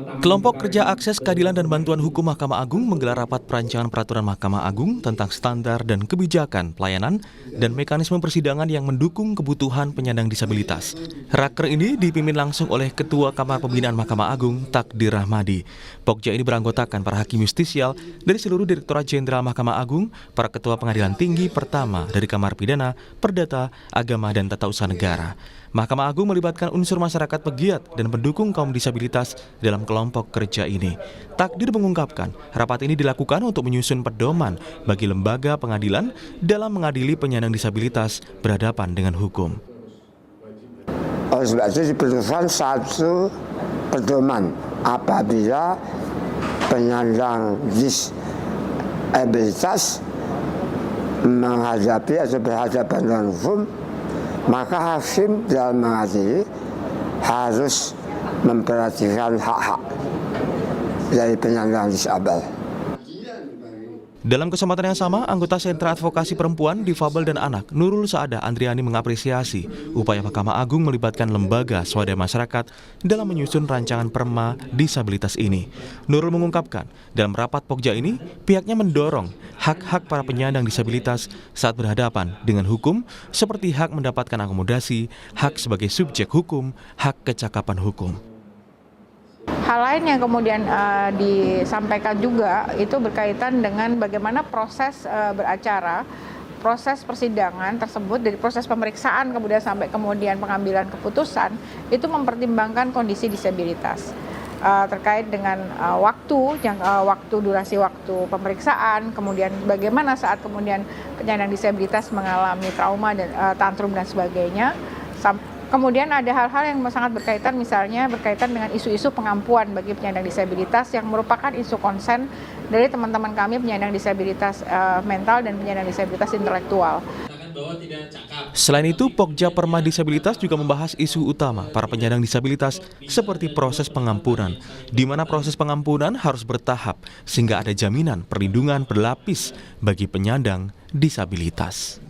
Kelompok Kerja Akses Keadilan dan Bantuan Hukum Mahkamah Agung menggelar rapat perancangan peraturan Mahkamah Agung tentang standar dan kebijakan pelayanan dan mekanisme persidangan yang mendukung kebutuhan penyandang disabilitas. Raker ini dipimpin langsung oleh Ketua Kamar Pembinaan Mahkamah Agung, Takdir Rahmadi. Pokja ini beranggotakan para hakim justisial dari seluruh Direktorat Jenderal Mahkamah Agung, para Ketua Pengadilan Tinggi Pertama dari Kamar Pidana, Perdata, Agama, dan Tata Usaha Negara. Mahkamah Agung melibatkan unsur masyarakat pegiat dan pendukung kaum disabilitas dalam kelompok kerja ini. Takdir mengungkapkan, rapat ini dilakukan untuk menyusun pedoman bagi lembaga pengadilan dalam mengadili penyandang disabilitas berhadapan dengan hukum. Oleh sebab itu diperlukan satu pedoman apabila penyandang disabilitas menghadapi atau berhadapan dengan hukum, maka hakim dalam mengadili harus memperhatikan hak-hak dari penyandang disabel. Dalam kesempatan yang sama, anggota Sentra Advokasi Perempuan, Difabel dan Anak, Nurul Saada Andriani mengapresiasi upaya Mahkamah Agung melibatkan lembaga swadaya masyarakat dalam menyusun rancangan perma disabilitas ini. Nurul mengungkapkan, dalam rapat Pokja ini, pihaknya mendorong hak-hak para penyandang disabilitas saat berhadapan dengan hukum, seperti hak mendapatkan akomodasi, hak sebagai subjek hukum, hak kecakapan hukum. Hal lain yang kemudian disampaikan juga itu berkaitan dengan bagaimana proses beracara, proses persidangan tersebut dari proses pemeriksaan kemudian sampai kemudian pengambilan keputusan itu mempertimbangkan kondisi disabilitas terkait dengan durasi waktu pemeriksaan, kemudian bagaimana saat kemudian penyandang disabilitas mengalami trauma dan tantrum dan sebagainya. Kemudian ada hal-hal yang sangat berkaitan, misalnya berkaitan dengan isu-isu pengampuan bagi penyandang disabilitas yang merupakan isu konsen dari teman-teman kami penyandang disabilitas mental dan penyandang disabilitas intelektual. Selain itu, Pokja Perma Disabilitas juga membahas isu utama para penyandang disabilitas seperti proses pengampunan, di mana proses pengampunan harus bertahap sehingga ada jaminan perlindungan berlapis bagi penyandang disabilitas.